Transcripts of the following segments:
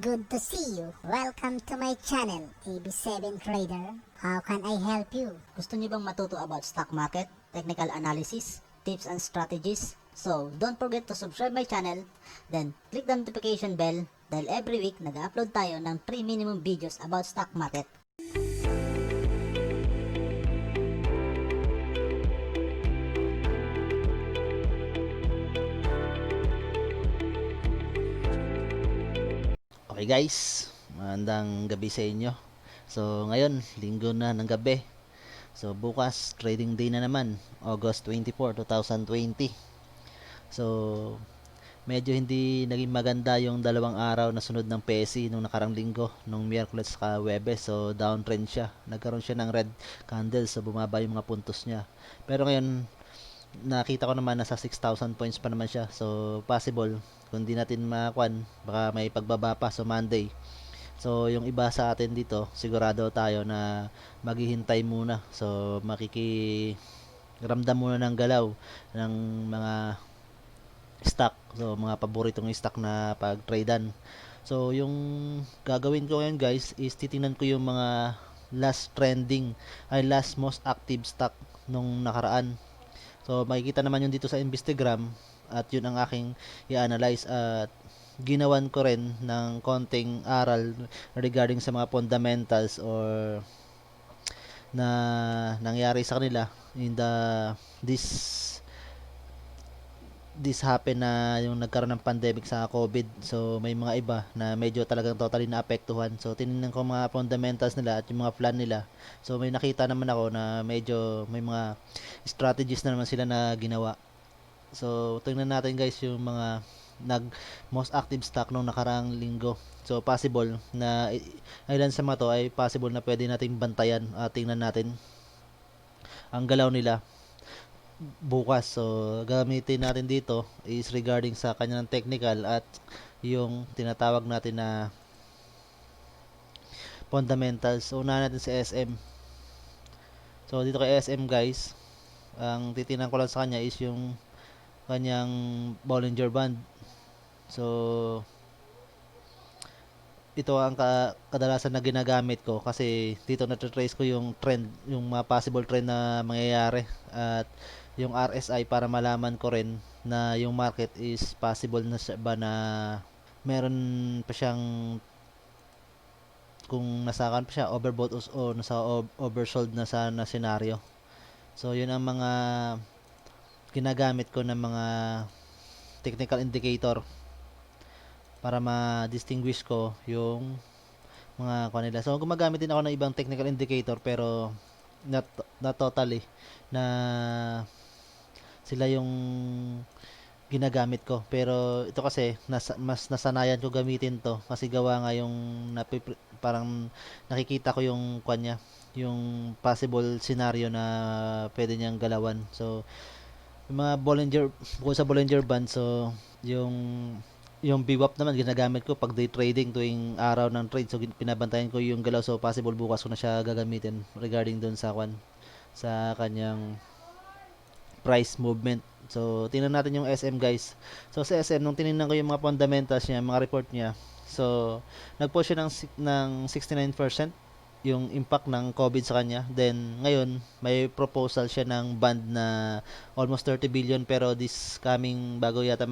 good to see you. Welcome to my channel, AB7 Trader. How can I help you? Gusto niyo bang matuto about stock market, technical analysis, tips and strategies? So, don't forget to subscribe my channel, then click the notification bell dahil every week nag-upload tayo ng 3 minimum videos about stock market. Okay guys, magandang gabi sa inyo. So ngayon, linggo na ng gabi. So bukas, trading day na naman, August 24, 2020. So medyo hindi naging maganda yung dalawang araw na sunod ng PSE nung nakarang linggo, nung Miyerkules ka Webes. So downtrend siya. Nagkaroon siya ng red candle, so bumaba yung mga puntos niya. Pero ngayon, nakita ko naman nasa 6,000 points pa naman siya. So possible kung di natin makuan, baka may pagbaba pa so Monday. So yung iba sa atin dito, sigurado tayo na maghihintay muna. So makikiramdam muna ng galaw ng mga stock. So mga paboritong stock na pag-tradean. So yung gagawin ko ngayon guys is titingnan ko yung mga last trending ay last most active stock nung nakaraan. So makikita naman yun dito sa Instagram at yun ang aking i-analyze at ginawan ko rin ng konting aral regarding sa mga fundamentals or na nangyari sa kanila in this happen na yung nagkaroon ng pandemic sa COVID. So may mga iba na medyo talagang totally naapektuhan. So tinignan ko mga fundamentals nila at yung mga plan nila. So may nakita naman ako na medyo may mga strategies na naman sila na ginawa. So tingnan natin guys yung mga most active stock nung nakaraang linggo. So possible na ilan sa mga to ay possible na pwede nating bantayan at tingnan natin ang galaw nila bukas. So gamitin natin dito is regarding sa kanyang technical at yung tinatawag natin na fundamentals. So unahin natin si SM. So dito kay SM guys, ang titingnan ko lang sa kanya is yung kanyang Bollinger Band. So ito ang kadalasan na ginagamit ko kasi dito na-trace ko yung trend, yung mga possible trend na mangyayari at yung RSI para malaman ko rin na yung market is possible na siya ba na meron pa siyang kung nasakan pa siya overbought o nasa oversold na sa na scenario. So yun ang mga ginagamit ko ng mga technical indicator para ma-distinguish ko yung mga kanila. So gumagamit din ako ng ibang technical indicator pero not totally na sila yung ginagamit ko. Pero ito kasi mas nasanayan ko gamitin to kasi gawa nga yung parang nakikita ko yung kanya, yung possible scenario na pwede niyang galawan. So yung mga Bollinger, bukod sa Bollinger Band, so yung VWAP naman ginagamit ko pag day trading tuwing araw ng trade. So pinabantayan ko yung galaw. So possible bukas ko na siya gagamitin regarding doon sa kanyang price movement. So tingnan natin yung SM guys. So sa SM nung tiningnan ko yung mga fundamentals niya, mga report niya. So nag-push siya ng 69% yung impact ng COVID sa kanya. Then ngayon may proposal siya ng band na almost 30 billion pero this coming bago yata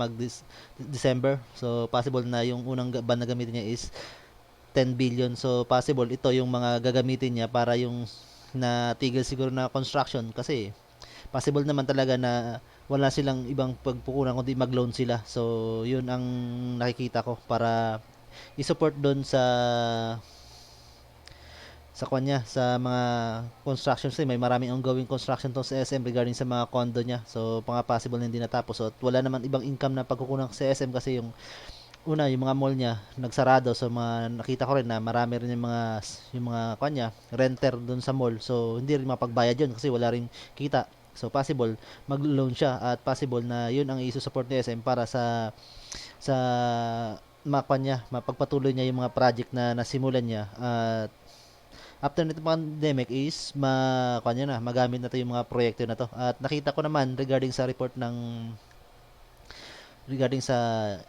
December. So possible na yung unang band na gamitin niya is 10 billion. So possible ito yung mga gagamitin niya para yung natigil siguro na construction kasi possible naman talaga na wala silang ibang pagpukunan kundi mag-loan sila. So yun ang nakikita ko para i-support doon sa kanya sa mga construction kasi may maraming ongoing construction to sa SM regarding sa mga condo niya. So mga possible na hindi natapos. So wala naman ibang income na pagkukunan sa SM kasi yung una yung mga mall niya nagsarado. So mga nakita ko rin na marami rin yung mga kanya renter doon sa mall. So hindi rin mapagbayad yun kasi wala rin kita. So possible mag-loan siya at possible na yun ang i-support ni SM para sa mapagpatuloy niya yung mga project na nasimulan niya at after nito pandemic is magamit na to yung mga proyekto na to. At nakita ko naman regarding sa report ng regarding sa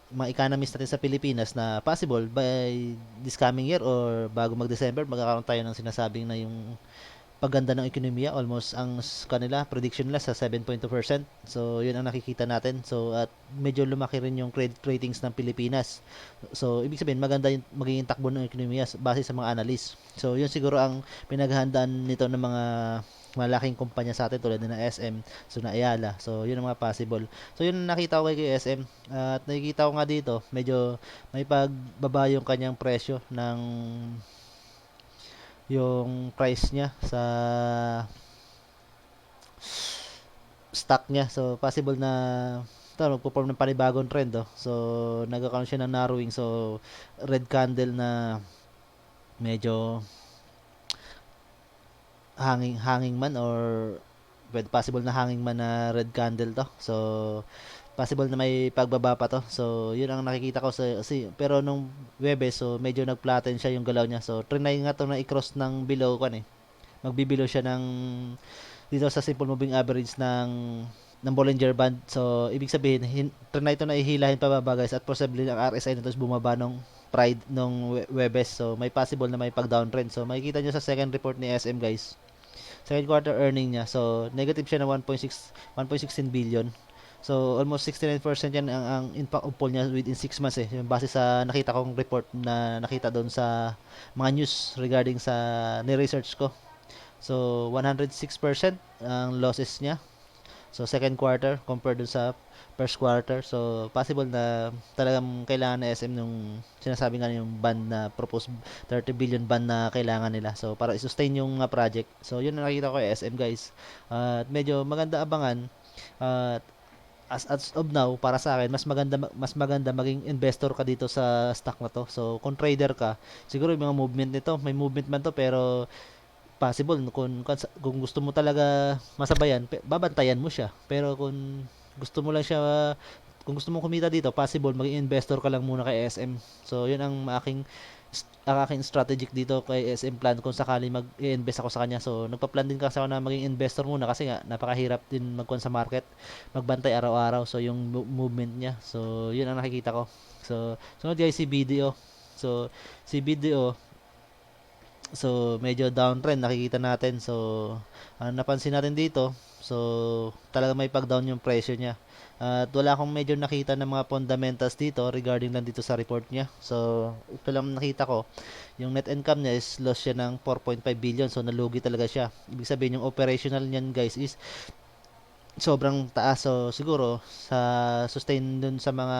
mga economies natin sa Pilipinas na possible by this coming year or bago mag-December magkakaroon tayo ng sinasabing na yung pagganda ng ekonomiya, almost ang kanila prediction nila sa 7.2%. So yun ang nakikita natin. So at medyo lumaki rin yung credit ratings ng Pilipinas. So ibig sabihin maganda yung magiging takbo ng ekonomiya base sa mga analyst. So yun siguro ang pinaghahandaan nito ng mga malaking kumpanya sa atin tulad ng SM, so na Ayala. So yun ang mga possible. So yun ang nakita ko kay SM at nakikita ko nga dito medyo may pagbaba yung kanyang presyo ng yung price niya sa stock niya. So possible na ito magpo-form ng panibagong trend so nagkakaroon siya ng narrowing, so red candle na medyo hanging man or possible na hanging man na red candle to. So possible na may pagbaba pa to. So yun ang nakikita ko pero nung Webes so medyo nag-flatten siya yung galaw niya. So trinay nga to na i-cross ng below kan eh. Magbibelow siya ng dito sa simple moving average ng Bollinger Band. So ibig sabihin trinay to na ihilahin pababa guys, at possibly ang RSI nito is bumaba nung pride nung Webes. So may possible na may pag-downtrend. So makikita nyo sa second report ni SM guys. Second quarter earning niya. So negative siya na 1.16 billion. So almost 69% yan ang impact of poll niya within 6 months eh. Yung base sa nakita kong report na nakita doon sa mga news regarding sa ni-research ko. So 106% ang losses niya. So second quarter compared dun sa first quarter. So possible na talagang kailangan na SM nung sinasabi nga yung ban na proposed 30 billion ban na kailangan nila. So para i-sustain yung project. So yun ang nakita ko kay SM guys. At medyo maganda abangan. At as of now para sa akin mas maganda maging investor ka dito sa stock na to. So kung trader ka, siguro yung mga movement nito, may movement man to pero possible kung gusto mo talaga masabayan, babantayan mo siya. Pero gusto mo lang siya kung gusto mong kumita dito, possible maging investor ka lang muna kay SM. So yun ang aking strategic dito kay SM Plan kung sakali mag-invest ako sa kanya. So nagpa-plan din kasi ako na maging investor muna kasi nga napakahirap din magkuhan sa market, magbantay araw-araw. So yung movement niya. So yun ang nakikita ko. So sunod guys si BDO. So si BDO so medyo downtrend nakikita natin. So napansin natin dito, so talaga may pag-down yung presyo niya. At wala akong medyo nakita ng mga fundamentals dito regarding lang dito sa report niya. So ito lang nakita ko, yung net income niya is loss siya ng 4.5 billion. So nalugi talaga siya. Ibig sabihin yung operational niyan guys is sobrang taas. So siguro sa sustain dun sa mga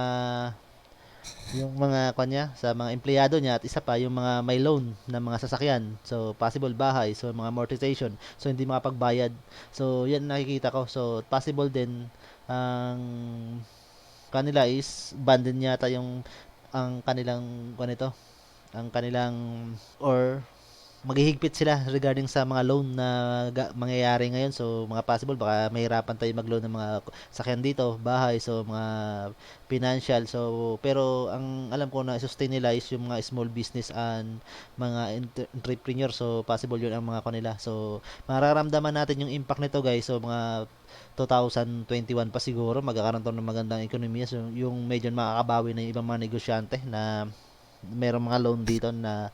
yung mga kanya sa mga empleyado niya, at isa pa yung mga may loan na mga sasakyan, so possible bahay, so mga amortization, so hindi makapagbayad. So yan nakikita ko. So possible din ang kanila is ban din yata yung ang kanilang ganito, ang kanilang or maghihigpit sila regarding sa mga loan na mangyayari ngayon. So mga possible baka mahirapan tayo mag-loan ng mga sakyan dito, bahay, so mga financial. So pero ang alam ko na sustain nila is yung mga small business and mga entrepreneur. So possible yun ang mga kanila. So mararamdaman natin yung impact nito guys. So mga 2021 pa siguro magkakaroon to ng magandang ekonomiya. So yung medyo makakabawi na yung ibang mga negosyante na merong mga loan dito na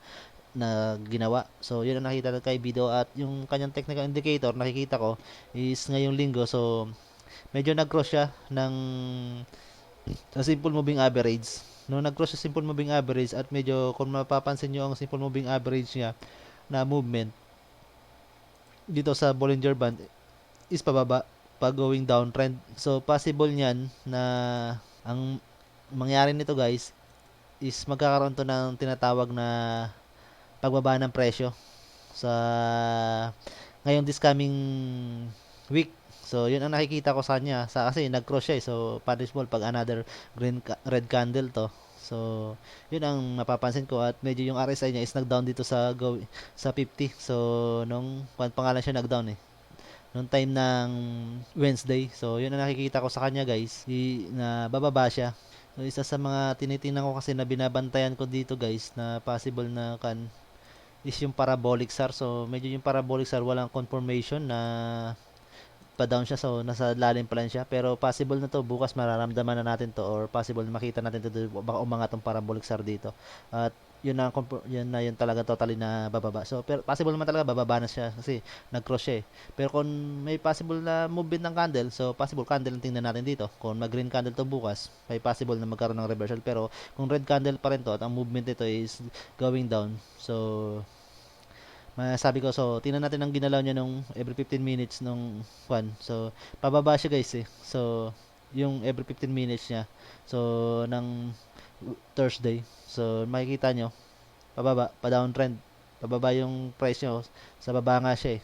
ginawa. So yun ang nakita kay video, at yung kanyang technical indicator nakikita ko is ngayong linggo. So medyo nag-cross siya ng sa simple moving average. No, nag-cross sa simple moving average at medyo kung mapapansin niyo ang simple moving average niya na movement dito sa Bollinger Band is pababa, pa going downtrend. So possible niyan na ang mangyari nito guys is magkakaroon to ng tinatawag na pagbaba ng presyo sa ngayong this coming week. So yun ang nakikita ko sa kanya kasi nag-cross siya so punishable pag another red candle to. So yun ang napapansin ko, at medyo yung RSI niya is nag-down dito sa 50. So nung pangalan siya nag-down nung time ng Wednesday. So yun ang nakikita ko sa kanya guys, na bababa siya. So isa sa mga tinitingnan ko kasi na binabantayan ko dito guys na possible na is yung parabolic SAR. So medyo yung parabolic SAR walang confirmation na pa down siya, so nasa lalim pa lang siya, pero possible na to bukas mararamdaman na natin to, or possible na makita natin to, baka umangat tong parabolic SAR dito, at yun na yun talaga totally na bababa. So pero possible naman talaga bababa na siya kasi nag-cross siya eh. Pero kung may possible na movement ng candle, so possible candle ang tingnan natin dito. Kung mag-green candle to bukas, may possible na magkaroon ng reversal, pero kung red candle pa rin to at ang movement nito is going down, so masabi ko, so tingnan natin ang ginalaw niya nung every 15 minutes nung kwan. So pababa siya guys eh. So yung every 15 minutes niya, so ng Thursday, so makikita nyo pababa, pa downtrend, pababa yung price nyo, sa baba nga siya eh.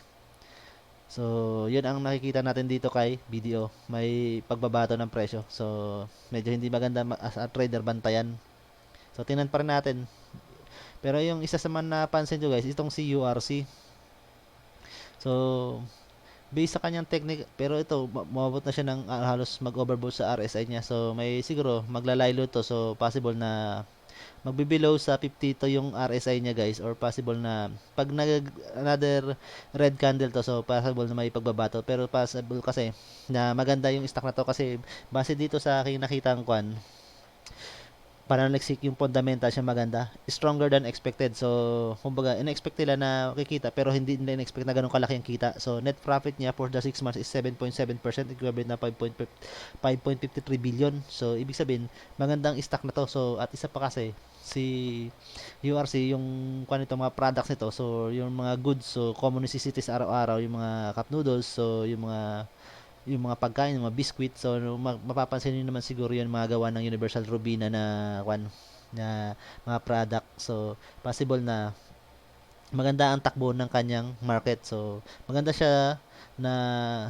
So yun ang nakikita natin dito kay BDO, may pagbabato ng presyo, so medyo hindi maganda as a trader bantayan. So tingnan pa rin natin. Pero yung isa sa man napansin nyo guys, itong si URC, so based sa kanyang technique, pero ito umabot na siya ng halos mag-overbought sa RSI niya, so may siguro maglalaylo to, so possible na magbibelow sa 50 to yung RSI niya guys, or possible na pag another red candle to, so possible na may pagbabato, pero possible kasi na maganda yung stock na to kasi base dito sa aking nakitang kwan, pananaliksik yung fundamental siya maganda, stronger than expected. So kumbaga in-expect nila na kikita, pero hindi nila in-expect na ganun kalaki ang kita. So net profit niya for the 6 months is 7.7%, equivalent na 5.53 billion. So ibig sabihin magandang stock na to. So at isa pa kasi si URC, yung kung ito mga products nito, so yung mga goods, so common necessities araw-araw, yung mga cup noodles, so yung mga pagkain, yung mga biscuit, so mapapansin niyo naman siguro yun mga gawa ng Universal Robina na na mga product. So possible na maganda ang takbo ng kanyang market. So maganda siya na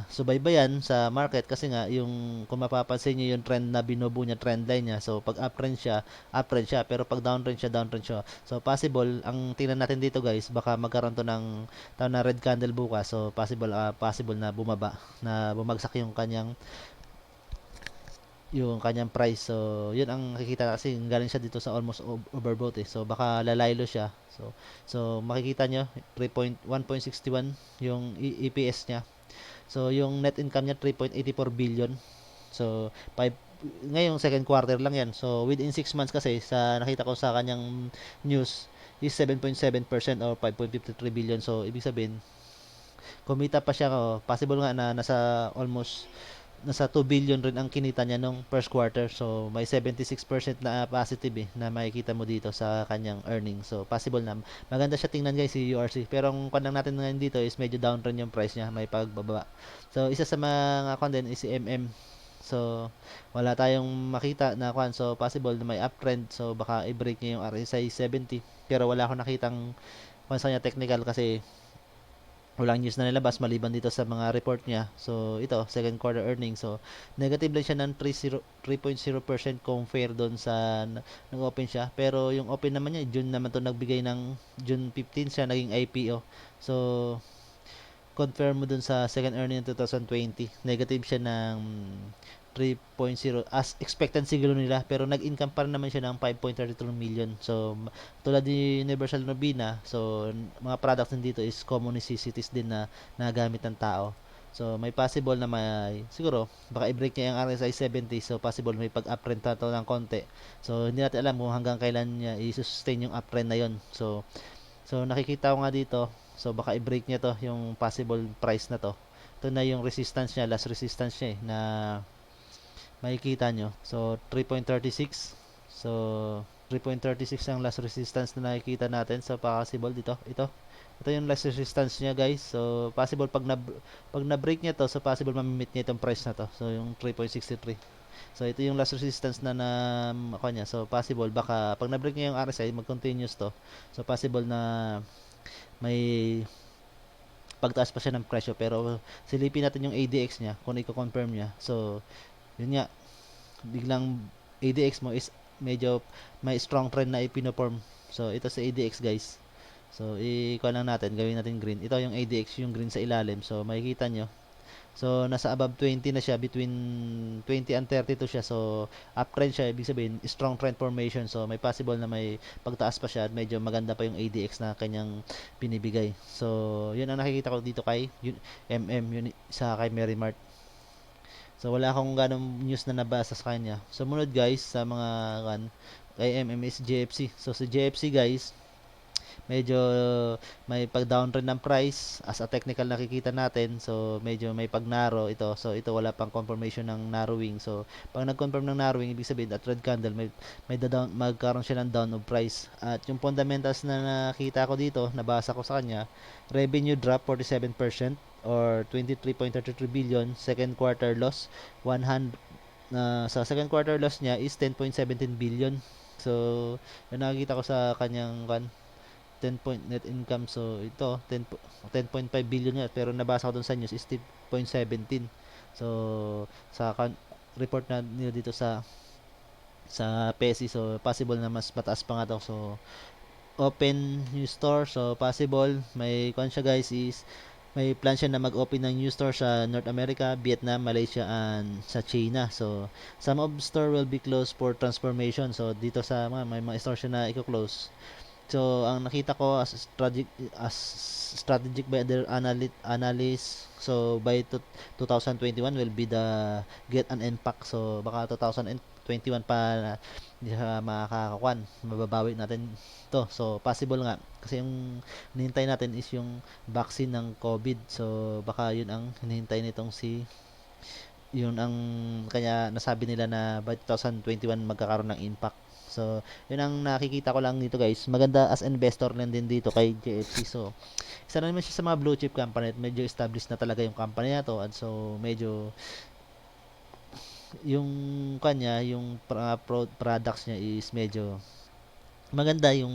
subaybayan sa market kasi nga yung kung mapapansin niyo yung trend na binubuo niya, trend line niya, so pag uptrend siya, pero pag downtrend siya, downtrend siya. So possible, ang tingnan natin dito guys, baka magkaroon to ng tawag na red candle bukas, so possible na bumaba, na bumagsak yung kanyang price. So yun ang nakikita kasi galing siya dito sa almost overbought eh, so baka lalaylo siya. So makikita nyo 1.61 yung EPS niya. So yung net income niya 3.84 billion. So 5 ngayong second quarter lang yan. So within 6 months kasi sa nakita ko sa kanyang news is 7.7% or 5.53 billion. So ibig sabihin kumita pa siya, possible nga na nasa 2 billion rin ang kinita niya nung first quarter. So may 76% na positive eh, na makikita mo dito sa kanyang earnings. So possible na maganda siya tingnan guys si URC. Pero ang kwan lang natin ngayon dito is medyo downtrend yung price niya, may pagbaba. So isa sa mga kwan din is si MM. So wala tayong makita na kwan, so possible na may uptrend, so baka i-break niya yung RSI 70. Pero wala akong nakitang kwan sa niya technical kasi walang news na nilabas maliban dito sa mga report niya. So ito, second quarter earnings, so negative lang siya ng 3.0% compare doon sa nag-open siya. Pero yung open naman niya, June naman to nagbigay ng June 15 siya naging IPO. So confirm mo dun sa second earning ng 2020, negative siya ng 3.0 as expected siguro nila, pero nag-income pa rin naman siya ng 5.32 million. So tulad ni Universal Robina, so mga products din dito is common necessities din na nagamit ng tao. So may possible na may siguro baka i-break niya yung RSI 70, so possible may pag-uptrend na to ng konti. So hindi natin alam kung hanggang kailan niya i-sustain yung uptrend na yon. So nakikita ko nga dito, so baka i-break niya to yung possible price na to. Ito na yung resistance niya, last resistance niya na makikita nyo. So 3.36, so 3.36 ang last resistance na nakikita natin. So possible dito, ito yung last resistance niya guys. So possible pag na-break niya to, so possible mamimit niya itong price na to, so yung 3.63. So ito yung last resistance na ako niya. So possible baka pag na-break niya yung RSI, mag-continuous to, so possible na may pagtaas pa siya ng presyo. Pero silipin natin yung ADX niya kung i-confirm niya. So yun nga, biglang ADX mo is medyo may strong trend na ipinoform. So ito sa ADX guys, so i-kuha lang natin, gawin natin green. Ito yung ADX, yung green sa ilalim, so makikita nyo. So nasa above 20 na siya, between 20 and 32 siya. So uptrend siya, ibig sabihin strong trend formation. So may possible na may pagtaas pa siya at medyo maganda pa yung ADX na kanyang binibigay. So yun ang nakikita ko dito kay yun, sa kay Merrimart. So wala akong ganong news na nabasa sa kanya. Sumunod guys sa mga kay is JFC. So sa JFC guys, medyo may pag-downtrend ng price as a technical nakikita natin. So medyo may pag-narrow ito. So ito wala pang confirmation ng narrowing. So pag nag-confirm ng narrowing, ibig sabihin at red candle magkaroon siya ng down of price. At yung fundamentals na nakita ko dito, nabasa ko sa kanya, revenue drop 47% or 23.33 billion. Second quarter loss 100 sa second quarter loss niya is 10.17 billion. So yung nakikita ko sa kanyang 10 point net income. So ito 10.5 billion nga, pero nabasa ko dun sa news is 10.17. So sa report na nila dito sa PESI, so possible na mas mataas pa nga to. So open new store, so possible may kwan siya guys, is may plan siya na mag-open ng new store sa North America, Vietnam, Malaysia, and sa China. So some of store will be closed for transformation. So dito sa may mga store siya na i-close. So, ang nakita ko as strategic by other analysts, so by 2021 will be the get an impact. So, baka 2021 pa hindi siya makakakuan. Mababawi natin to. So, possible nga. Kasi yung hinihintay natin is yung vaccine ng COVID. So, baka yun ang hinihintay nitong yun ang kaya nasabi nila na by 2021 magkakaroon ng impact. So, yun ang nakikita ko lang dito guys. Maganda as investor lang din dito kay JFC. So, isa na naman siya sa mga blue chip company at medyo established na talaga yung company na to. At so, medyo yung kanya, yung products niya is medyo maganda yung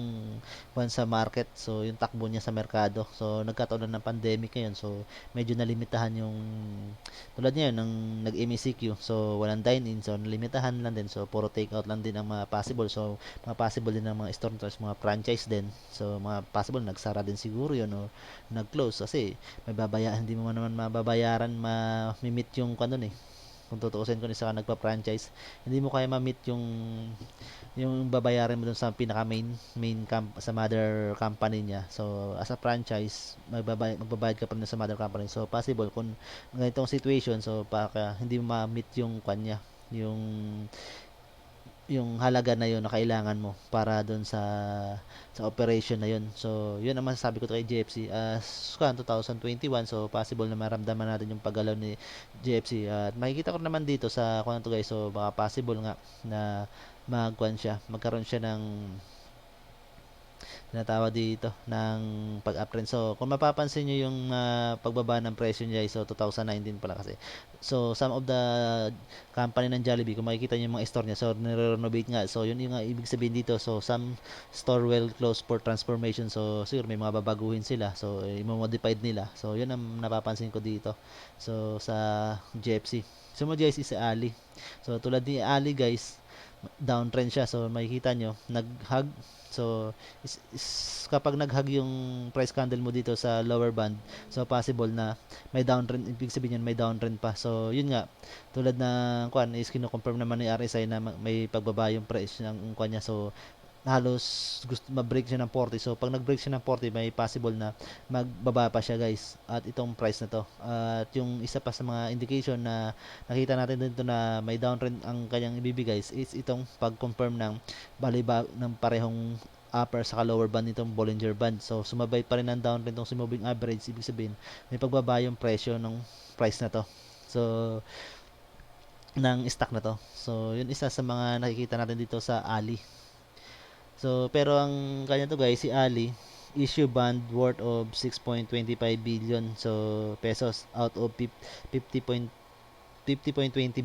sa market. So yung takbo niya sa merkado, so nagkataon na ng pandemic ngayon, so medyo nalimitahan yung tulad niya ng nag-MECQ, so walang dine-in, so nalimitahan lang din, so puro take out lang din ang mga possible. So mga possible din ng mga store, mga franchise din, so mga possible nagsara din siguro yun o nag-close kasi may hindi mo naman mababayaran ma-meet yung kanon eh. Kung tutuusin ko, isa ka nagpa-franchise, hindi mo kaya ma-meet yung babayaran mo dun sa pinaka sa mother company niya. So as a franchise, magbabayad ka pa rin sa mother company. So possible kung ganitong situation, so baka hindi mo ma-meet yung kanya, yung halaga na yun na kailangan mo para doon sa operation na yun. So yun ang masasabi ko kay JFC as 2021. So possible na maramdaman natin yung paggalaw ni JFC at makikita ko naman dito sa to guys. So baka possible nga na magkaroon siya ng tinatawag dito ng pag-uptrend. So kung mapapansin nyo yung pagbaba ng presyo niya, so 2019 pala kasi. So some of the company ng Jollibee, kung makikita nyo yung mga store niya, so nire-renovate nga. So yun yung ibig sabihin dito. So some store will close for transformation. So siguro may mga babaguhin sila. So i-modified nila. So yun ang napapansin ko dito. So sa JFC. So mo guys is Ali. So tulad ni Ali guys, downtrend siya. So makikita nyo nag-hug. So kapag nag-hug yung price candle mo dito sa lower band, so possible na may downtrend, ibig sabihin yan may downtrend pa. So yun nga, tulad ng is kino-confirm naman ni RSI na may pagbaba yung price ng kanya. So halos gusto ma-break siya ng 40. So pag nag-break siya ng 40, may possible na magbaba pa siya guys at itong price na to. At yung isa pa sa mga indication na nakita natin dito na may downtrend ang kanyang ibibigay is itong pag-confirm ng baliba ng parehong upper sa lower band nitong Bollinger Band. So sumabay pa rin ang downtrend itong moving average, ibig sabihin may pagbaba yung presyo ng price na to. So ng stock na to. So yun isa sa mga nakikita natin dito sa Ali. So, pero ang kanya to guys, si Ali, issue bond worth of 6.25 billion pesos out of 50.20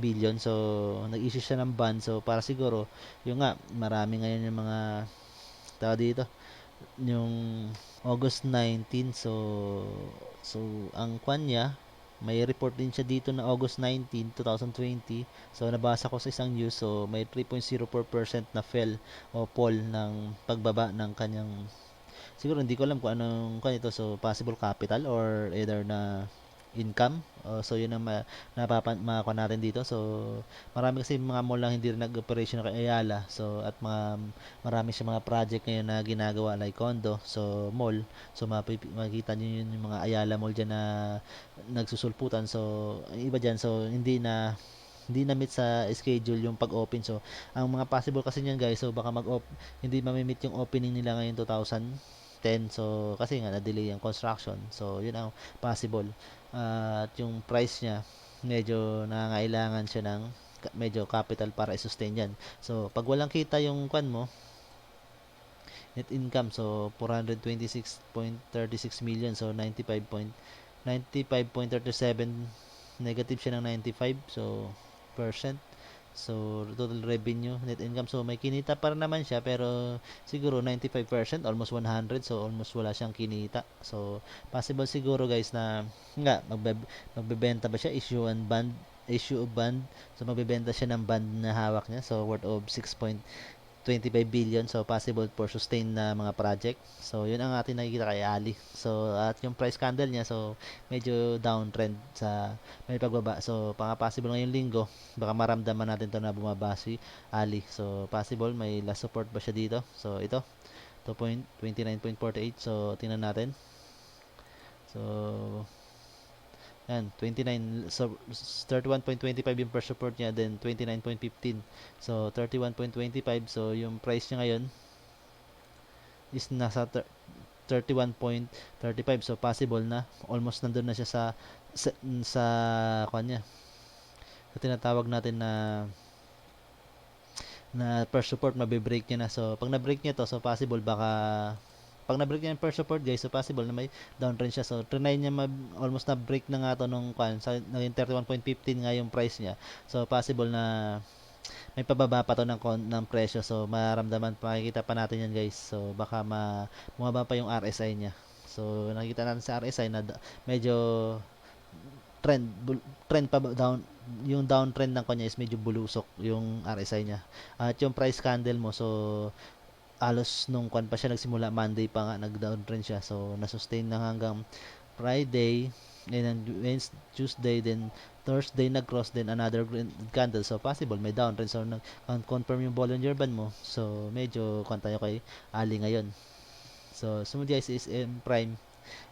billion. So, nag-issue siya ng bond. So, para siguro, yung nga, marami ngayon yung mga tao dito. Yung August 19, so ang kwan niya, may report din siya dito na August 19, 2020. So nabasa ko sa isang news, so may 3.04% na fall ng pagbaba ng kanyang, siguro hindi ko alam kung anong kanito, so possible capital or either na income. So yun ang makakuha natin dito. So marami kasi mga mall lang hindi rin nag-operation kay Ayala. So at marami siya mga project ngayon na ginagawa like condo, so mall. So makikita niyo yun yung mga Ayala Mall diyan na nagsusulputan. So yung iba diyan, so hindi na meet sa schedule yung pag-open. So ang mga possible kasi niyan guys, so baka hindi ma-meet yung opening nila ngayon 2010. So kasi nga na-delay yung construction. So yun ang possible. At yung price niya medyo nangangailangan siya ng medyo capital para i-sustain yan. So pag walang kita yung mo, net income, so 426.36 million, so 95.37, negative siya ng 95 so percent. So total revenue, net income, so may kinita pa rin naman siya pero siguro 95%, almost 100, so almost wala siyang kinita. So possible siguro guys na nga magbebenta ba siya, issue of bond, so magbebenta siya ng bond na hawak niya, so worth of 6.25 billion, so possible for sustain na mga project. So yun ang ating nakikita kay Ali. So at yung price candle niya, so medyo downtrend sa may pagbaba. So possible ngayong linggo baka maramdaman natin to na bumaba si Ali. So possible may last support ba siya dito. So ito 29.48. So tingnan natin. So yan, 29, so 31.25 yung first support niya, then 29.15. So 31.25, so yung price niya ngayon is nasa 31.35. So possible na almost nandun na siya sa kanya. So tinatawag natin na first support, mabe-break niya na. So pag na-break niya to, so possible baka pag na-break niya yung first support guys, so possible na may downtrend siya. So trinay niya almost na-break na nga to nung sa naging 31.15 nga yung price niya. So possible na may pababa pa to ng presyo. So maramdaman, makikita pa natin yan guys. So baka bumaba pa yung RSI niya. So nakikita natin sa RSI na medyo trend pa down, yung downtrend ng kanya is medyo bulusok yung RSI niya. At yung price candle mo, so alos nung pa siya nagsimula, Monday pa nga nag-downtrend siya. So na-sustain na hanggang Friday, and then Tuesday, then Thursday nag-cross, then another green candle. So possible may downtrend. So confirm yung Bollinger Band mo. So medyo tayo kay Ali ngayon. So sumunod guys is SM Prime.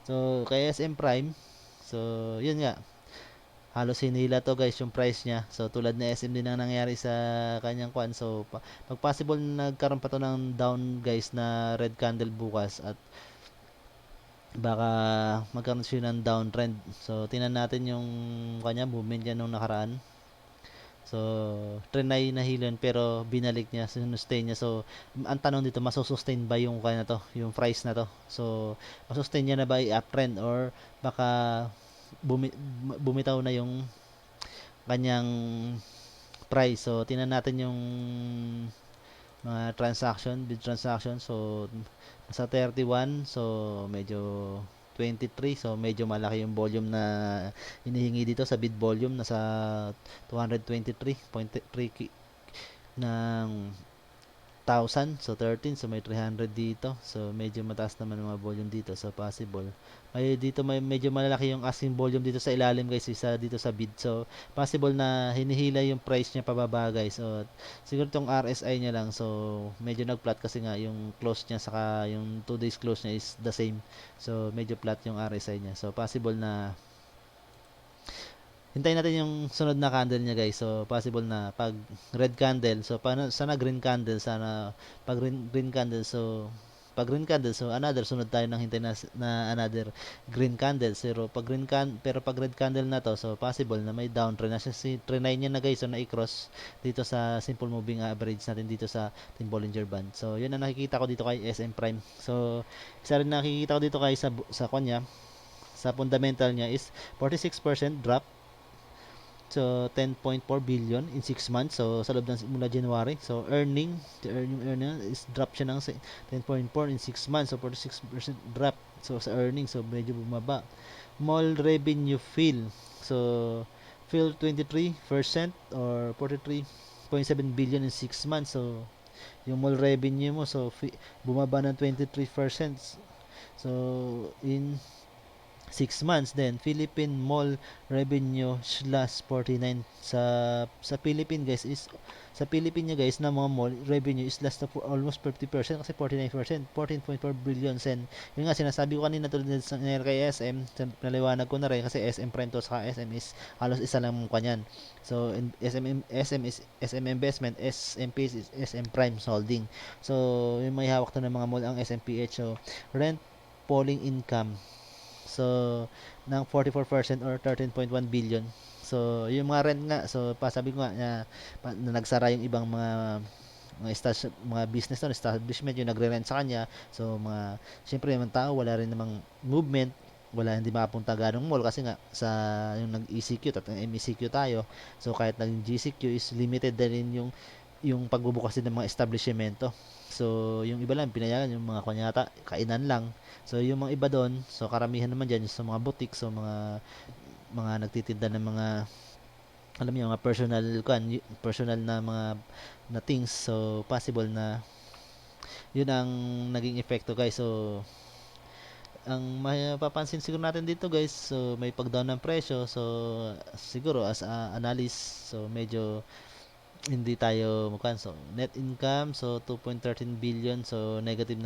So kay SM Prime, so yun nga, halos hinila to guys yung price niya. So tulad na SM din ang nangyari sa kanyang kwan. So pag possible nagkaroon pa to ng down guys na red candle bukas, at baka magkaroon siya ng downtrend. So tingnan natin yung kanya movement niya nung nakaraan. So trinay na hilon pero binalik niya, sustain niya. So ang tanong dito, masusustain ba yung kanya to, yung price na to? So masustain niya na ba i-uptrend, or baka bumitaw na yung kanyang price? So tingnan natin yung mga bid transaction. So nasa 31, so medyo 23, so medyo malaki yung volume na hinihingi dito sa bid volume, nasa 223.3 ng 1,000, so 13, so may 300 dito. So medyo mataas naman ang mga volume dito. So possible may medyo malaki yung asking volume dito sa ilalim guys, isa dito sa bid. So possible na hinihila yung price niya pababa guys. So siguro tong RSI niya lang, so medyo nag-flat kasi nga yung close niya saka yung 2 days close niya is the same. So medyo flat yung RSI niya. So possible na hintayin natin yung sunod na candle niya guys. So possible na pag red candle, so sana green candle, sana pag green candle, so pag green candle, so another sunod tayo ng hintay na another green candle. Pero pag red candle na to, so possible na may downtrend na siya. Trinay niya na guys, so na-cross dito sa simple moving average natin dito sa Team Bollinger Band. So yun ang nakikita ko dito kay SM Prime. So isa rin nakikita ko dito kay sa kanya, sa fundamental niya is 46% drop. So 10.4 billion in 6 months. So sa loob ng mula January. So earning is drop siya ng 10.4 in 6 months. So 46% drop. So sa earnings, so medyo bumaba. Mall revenue fill. So fill 23% or 43.7 billion in 6 months. So yung mall revenue mo, so bumaba ng 23%. So in 6 months. Then Philippine Mall revenue slash 49 sa Philippine guys is sa Philippine nyo guys na mga mall revenue is less na almost 50% kasi 49% 14.4 billion. And yun nga sinasabi ko kanina tulad sa nangyari kay SM, naliwanag ko na rin kasi SM Prime to sa SM is halos isa lang mong kanyan. So SM is SM Investment, SMP is SM Prime Holding. So yung may hawak to ng mga mall ang SMPH. So rent polling income so ng 44% or 13.1 billion. So yung mga rent nga, so pasabi ko nga na nagsara yung ibang mga business doon, establishment yung nagre-rent sa kanya. So mga syempre yung tao wala rin namang movement, wala hindi makapunta ganong mall kasi nga sa yung nag-ECQ at MECQ tayo. So kahit naging GCQ is limited din yung pagbubukas din ng mga establishmento. So yung iba lang pinayagan yung mga kunyata kainan lang. So yung mga iba doon, so karamihan naman diyan sa mga boutique, so mga nagtitinda ng mga alam niyo mga personal na mga na things. So possible na yun ang naging epekto guys. So ang mapapansin siguro natin dito guys, so may pag-down ng presyo. So siguro as a analyst, so medyo hindi tayo mukan. So net income, so 2.13 billion, so negative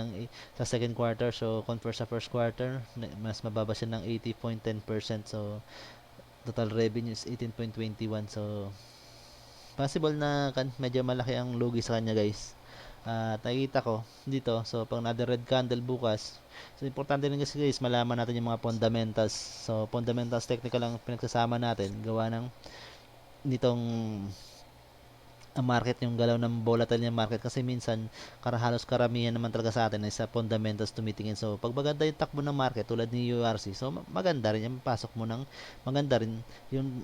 sa second quarter. So compare sa first quarter, mas mababa siya ng 80.10%. So total revenue is 18.21. So possible na medyo malaki ang lugi sa kanya guys. At nakikita ko dito, so pag na red candle bukas, so importante rin kasi guys malaman natin yung mga fundamentals. So fundamentals technical lang pinagsasama natin gawa ng nitong ang market, yung galaw ng volatile ng market kasi minsan halos karamihan naman talaga sa atin ay sa fundamentals tumitingin. So pag maganda yung takbo ng market tulad ni URC, so maganda rin yung pasok mo ng maganda rin yung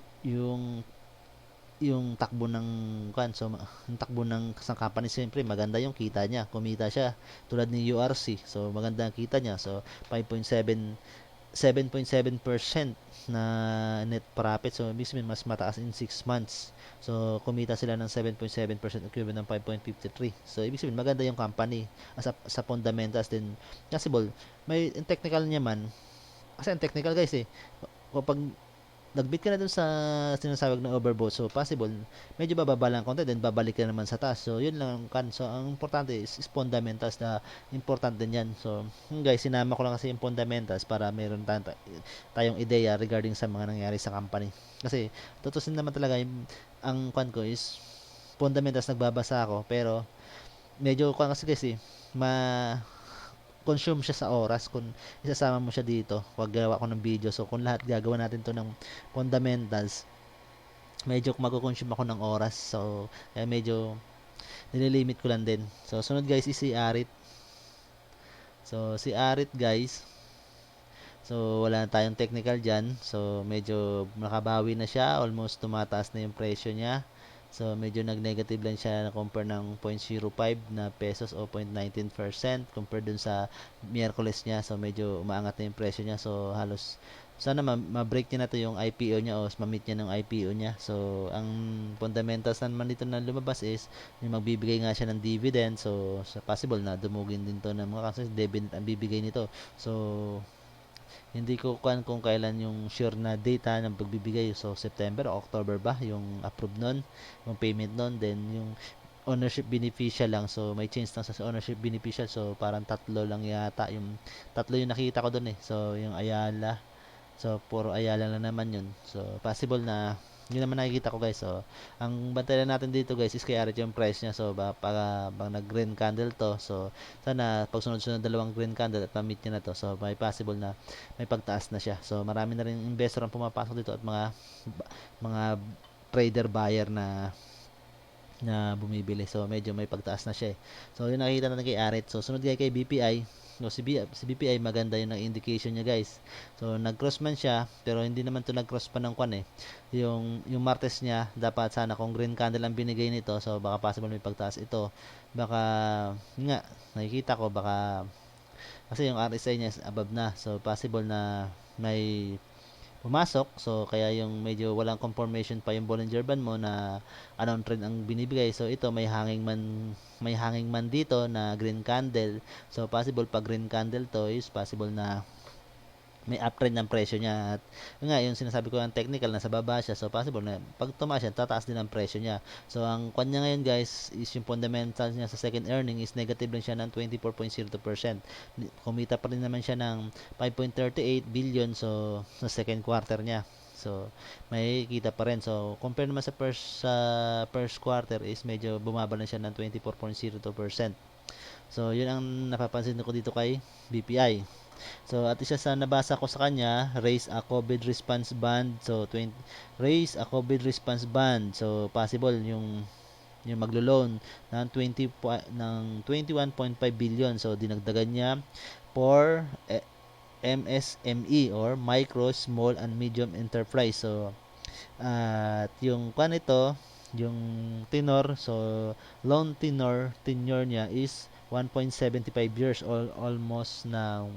takbo ng so yung takbo ng isang company, siyempre maganda yung kita niya, kumita siya tulad ni URC, so maganda ang kita niya. So 7.7% na net profit. So ibig sabihin mas mataas in 6 months. So kumita sila ng 7.7% equivalent ng 5.53. So ibig sabihin maganda yung company sa fundamentals din. Possible may in technical niya man kasi ang technical guys kapag nagbit ka na dun sa sinasawag na overbought, so possible medyo bababa lang konti, then babalik ka naman sa taas. So yun lang so ang importante is fundamentals na important din yan. So guys, sinama ko lang kasi yung fundamentals para meron tayong ideya regarding sa mga nangyari sa company. Kasi tutusin naman talaga ang kwan ko is fundamentals, nagbabasa ako pero medyo kwan kasi ma consume siya sa oras kung isasama mo siya dito. Wag gawa ko ng video. So kung lahat gagawa natin to ng fundamentals, medyo magko-consume ako ng oras. So kaya medyo nililimit ko lang din. So sunod guys is si Arit. So si Arit guys, so wala na tayong technical dyan. So medyo nakabawi na siya, almost tumataas na yung presyo niya. So medyo nag-negative lang siya na compare ng 0.05 na pesos o 0.19% compare dun sa Miyerkules niya. So medyo umaangat na yung presyo niya. So halos sana ma-break niya na to yung IPO niya o ma-meet niya ng IPO niya. So ang fundamentals naman dito na lumabas is yung magbibigay nga siya ng dividend. So possible na dumugin din to ng mga kasi dividend ang bibigay nito. So hindi ko kung kailan yung sure na data ng pagbibigay. So September o October ba yung approve nun, yung payment nun. Then yung ownership beneficial lang, so may change lang sa ownership beneficial. So parang tatlo lang yata, yung tatlo yung nakita ko dun So yung Ayala, so puro Ayala lang naman yun. So possible na yun naman nakikita ko guys. So ang bantayan natin dito guys is kaya yung price niya. So pag nag green candle to, so sana pag sunod-sunod dalawang green candle at ma-meet niya na to, so may possible na may pagtaas na siya. So marami na rin investor ang pumapasok dito at mga trader buyer na bumibili. So medyo may pagtaas na siya So yun nakikita natin kay Arit. So sunod kay BPI. So si BPI maganda yung indication niya guys. So nag-cross man siya pero hindi naman to nag-cross pa ng kwan Yung Martes niya dapat sana kung green candle ang binigay nito, so baka possible may pagtaas ito. Baka nga nakikita ko baka kasi yung RSI niya is above na. So possible na may pumasok. So kaya yung medyo walang confirmation pa yung Bollinger Band mo na anong trend ang binibigay. So ito may hanging man dito na green candle. So possible pag green candle to is possible na may uptrend ng presyo niya at yun nga yung sinasabi ko ang technical nasa baba siya, so possible na pag tumaas siya tataas din ang presyo niya. So ang kwan niya ngayon guys is yung fundamentals niya sa second earning is negative lang siya ng 24.02%. Kumita pa rin naman siya ng 5.38 billion so sa second quarter niya. So may kita pa rin. So compare naman sa first quarter is medyo bumaba na siya ng 24.02%. So yun ang napapansin ko dito kay BPI. So at isa sa nabasa ko sa kanya, raise a COVID response band. So raise a COVID response band. So possible yung maglo-loan ng 21.5 billion. So dinagdagan niya for MSME or micro, small and medium enterprise. So at yung nito, yung tenor, so loan tenure niya is 1.75 years or almost na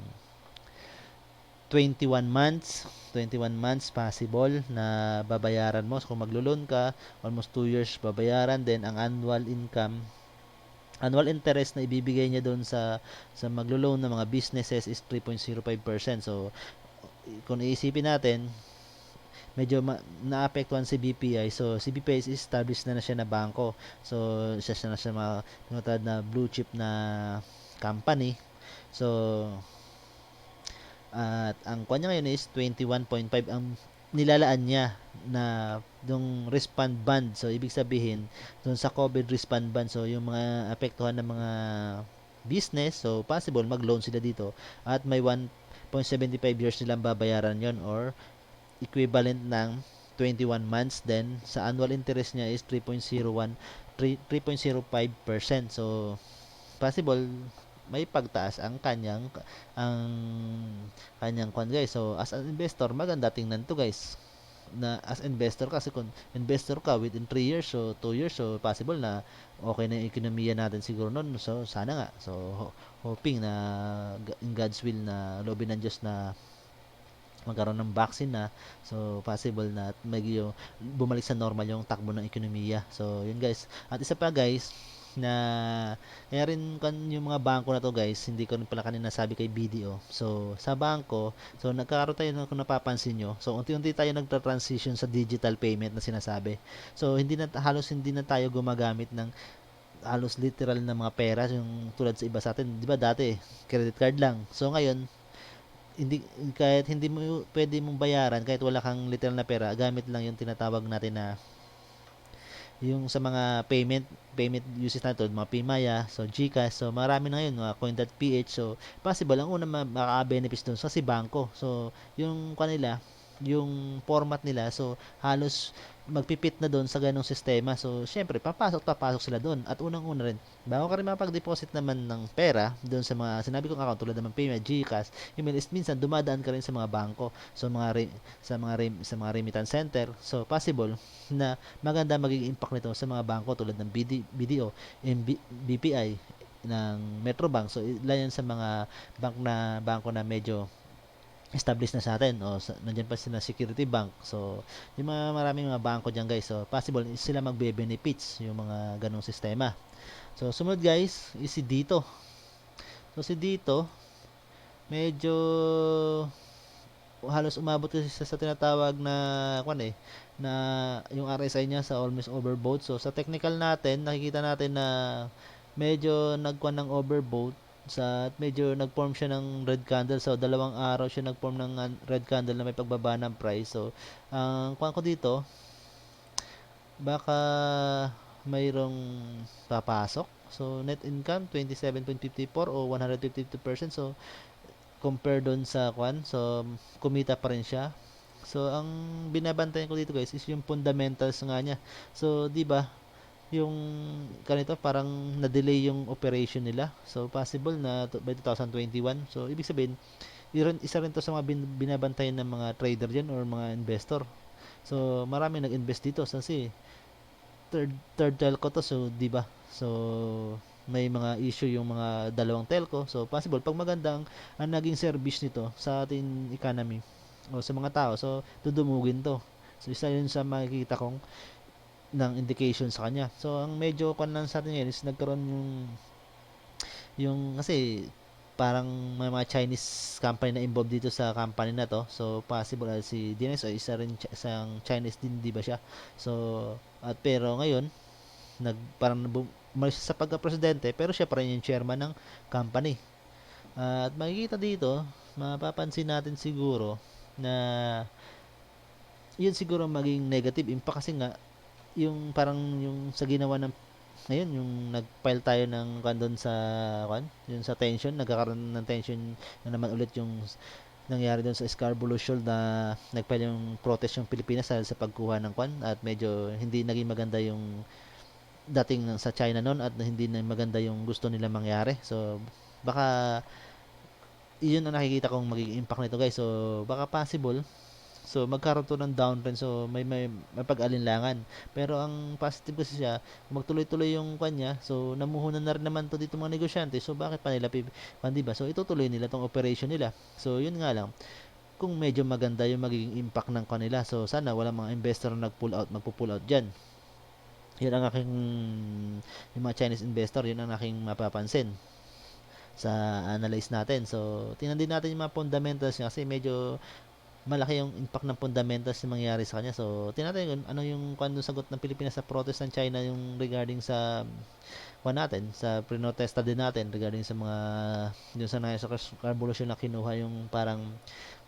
21 months possible na babayaran mo. So kung maglo-loan ka, almost 2 years babayaran. Then ang annual interest na ibibigay niya doon sa maglo-loan ng mga businesses is 3.05%. So kung iisipin natin, medyo naapektuhan si BPI. So si BPI is established na siya na bangko. So siya na siya mga tinatawag na blue chip na company. So at ang kanya ngayon is 21.5 ang nilalaan niya na yung respond band. So ibig sabihin doon sa COVID respond band, so yung mga apektuhan ng mga business, so possible mag-loan sila dito at may 1.75 years nilang babayaran yon or equivalent ng 21 months. Then sa annual interest niya is 3.05%. So possible may pagtaas ang kanyang kwan guys. So as an investor maganda tingnan to guys, na as investor kasi kung investor ka within 3 years so 2 years, so possible na okay na yung ekonomiya natin siguro noon. So sana nga, so hoping na in God's will na loobin ng Diyos na magkaroon ng vaccine na, so possible na medyo bumalik sa normal yung takbo ng ekonomiya. So yun guys, at isa pa guys na kaya rin yung mga bangko na to guys, hindi ko rin pala kanina sabi kay BDO. So sa bangko, so nagkakaroon tayo kung napapansin nyo, so unti-unti tayo nagtra-transition sa digital payment na sinasabi. So halos hindi na tayo gumagamit ng halos literal na mga pera yung tulad sa iba sa atin, di ba dati credit card lang. So ngayon hindi, kahit hindi mo pwede mong bayaran kahit wala kang literal na pera, gamit lang yung tinatawag natin na yung sa mga payment uses natin, mga Pimaya, so GCash, so marami na ngayon, mga Coin.ph. So possible ang una makaka-benefits doon kasi bangko. So yung kanila, yung format nila, so halos magpipit na doon sa ganong sistema. So syempre papasok sila doon. At unang-una rin, bago ka rin makapag-deposit naman ng pera doon sa mga sinabi kong account tulad ng Payment, GCash, email is minsan dumadaan ka rin sa mga bangko. So sa mga remittance center. So possible na maganda magiging impact nito sa mga bangko tulad ng BDO, BPI, ng Metrobank. So ilan yan sa mga bangko na medyo established na sa atin, o nandiyan pa sila Security Bank. So yung maraming mga bangko diyan guys, so possible sila magbe-benefits yung mga ganong sistema. So sumunod guys is si Dito. So si Dito medyo halos umabot kasi sa tinatawag na na yung RSI niya sa almost overbought. So sa technical natin nakikita natin na medyo nagkuan ng overbought medyo nag-form siya ng red candle. So dalawang araw siya nag-form ng red candle na may pagbaba ng price. So ang kuan ko dito, baka mayroong papasok. So net income 27.54 o 152%. So compare doon sa so kumita pa rin siya. So ang binabantayan ko dito guys is yung fundamentals nga niya. So di ba yung ganito parang na-delay yung operation nila. So possible na by 2021. So ibig sabihin isa rin to sa mga binabantayan ng mga trader diyan or mga investor. So marami nag-invest dito kasi third telco to, so di ba? So may mga issue yung mga dalawang telco. So possible pag magandang ang naging service nito sa ating economy o sa mga tao, so dudumugin to. So isa yun sa makikita kong ng indication sa kanya. So ang medyo lang sa atin ngayon is nagkaroon yung kasi parang may mga Chinese company na involved dito sa company na to. So possible si DNS o isang Chinese din, di ba siya? So at pero ngayon parang umalis siya sa pagka-presidente, pero siya pa rin yung chairman ng company. At makikita dito, mapapansin natin siguro na yun siguro maging negative impact kasi nga yung parang yung sa ginawa ng ngayon yung nag-file tayo ng doon sa yung sa tension, nagkakaroon ng tension na naman ulit yung nangyari doon sa Scarborough Shoal na nagfile yung protest yung Pilipinas sa pagkuha ng at medyo hindi naging maganda yung dating sa China noon at hindi na maganda yung gusto nila mangyari. So baka yun ang nakikita kong magiging impact nito guys. So baka possible so magkaroon to ng downtrend, so may pag-alinlangan. Pero ang positive kasi siya, kung magtuloy-tuloy yung kanya, so namuhunan na rin naman to dito mga negosyante. So bakit pa nila di ba? So itutuloy nila tong operation nila. So yun nga lang, kung medyo maganda yung magiging impact ng kanila. So sana wala mga investor na magpo-pull out diyan. Yun ang aking yung mga Chinese investor, yun ang aking mapapansin sa analyze natin. So tingnan din natin yung mga fundamentals niya kasi medyo malaki yung impact ng fundamentals na mangyayari sa kanya. So, tinatin ano yung sagot ng Pilipinas sa protest ng China yung regarding sa natin, sa protesta din natin regarding sa mga yung sa revolution na kinuha yung parang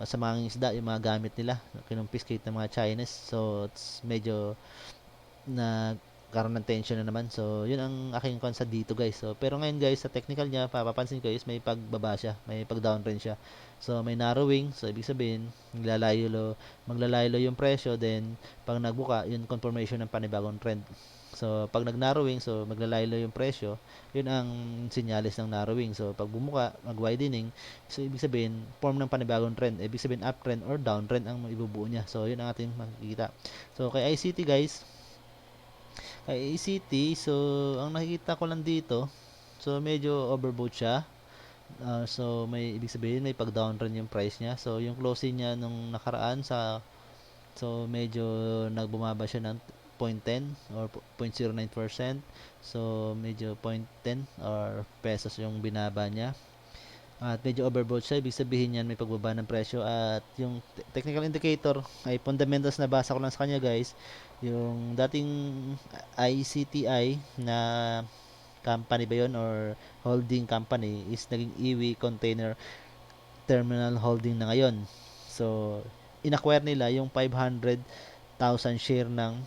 sa mga isda, yung mga gamit nila, kinumpiskate ng mga Chinese. So, it's medyo na karoon ng tension na naman. So, yun ang aking konsa dito guys. So, pero ngayon guys, sa technical niya, papapansin ko is may pagbaba siya, may pag-downtrend siya. So, may narrowing. So, ibig sabihin, maglalaylo yung presyo. Then, pag nagbuka, yun confirmation ng panibagong trend. So, pag nag-narrowing, so maglalaylo yung presyo, yun ang sinyalis ng narrowing. So, pag bumuka, mag-widening, so ibig sabihin, form ng panibagong trend. Ibig sabihin, uptrend or downtrend ang ibubuo niya. So, yun ang ating makikita. So, kay ICT guys, so ang nakikita ko lang dito, so medyo overbought siya. So may ibig sabihin may pag-downtrend yung price niya. So yung closing niya nung nakaraan so medyo nagbumaba siya ng 0.10 or 0.09%. So medyo 0.10 or pesos yung binaba niya. At medyo overbought siya, ibig sabihin yan may pagbaba ng presyo. At yung technical indicator ay fundamentals na basa ko lang sa kanya guys. Yung dating ICTI na company ba yun or holding company is naging Iwi Container Terminal Holding na ngayon. So inacquire nila yung 500,000 share ng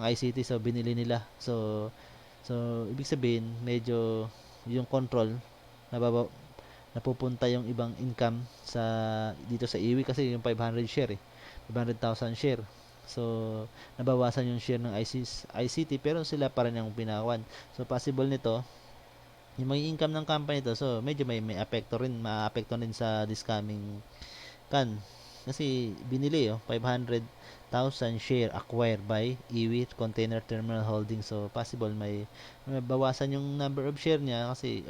ICT, so binili nila. So ibig sabihin medyo yung control napupunta yung ibang income dito sa Iwi kasi yung 500 share 500,000 share. So nabawasan yung share ng ICT pero sila pa rin ang pinakawan. So possible nito yung may income ng company to, so medyo may maapekto rin sa this coming kasi binili 500,000 share acquired by Iwi Container Terminal Holding. So possible may bawasan yung number of share niya kasi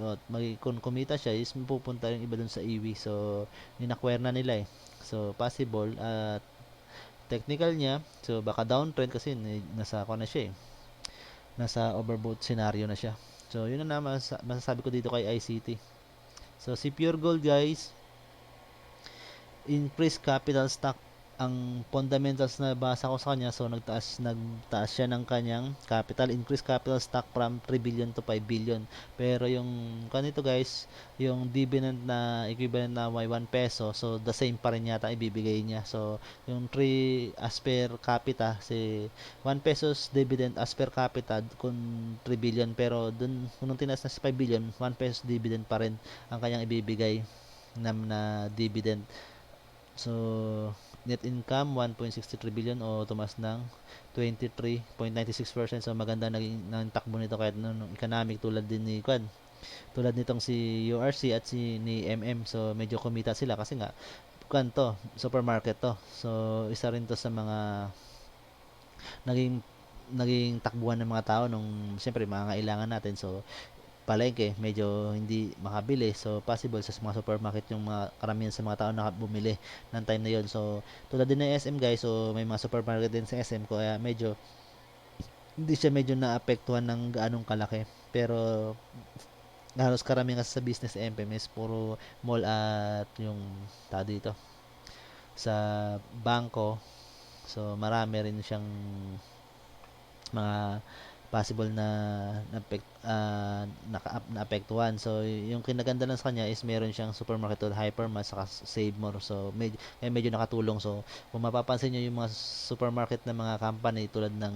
kung kumita siya is mapupunta yung iba dun sa Iwi. So in-acquire na nila So possible at technical niya, so baka downtrend kasi nasa na siya nasa overbought scenario na siya. So yun na masasabi ko dito kay ICT. So si Pure Gold guys, increase capital stock ang fundamentals na basa ko sa kanya. So nagtaas siya ng kanyang capital, increase capital stock from 3 billion to 5 billion. Pero yung kanito guys, yung dividend na equivalent na may 1 peso, so the same pa rin yata ibibigay niya. So yung 3 as per capita, si 1 pesos dividend as per capita kung 3 billion, pero dun kung tinaas na si 5 billion, 1 pesos dividend pa rin ang kanyang ibibigay na dividend. So net income 1.63 billion o tumas ng 23.96%. So maganda naging takbo nito kahit nung economic tulad nitong si URC at ni MM. So medyo kumita sila kasi nga supermarket to. So isa rin to sa mga naging takbuhan ng mga tao nung siyempre mga kailangan natin. So palengke medyo hindi makabili, so possible sa mga supermarket yung mga karamihan sa mga tao na bumili ng time na yon. So tulad din ng SM guys, so may mga supermarket din sa SM kaya medyo hindi siya naapektuhan ng gaanong kalaki, pero halos karamihan kasi sa business MPM is puro mall at yung tao dito sa bangko. So marami rin siyang mga possible na naapektuhan. So yung kinaganda lang sa kanya is meron siyang supermarket o hypermart saka Save More. So medyo nakatulong. So kung mapapansin niyo yung mga supermarket na mga company tulad ng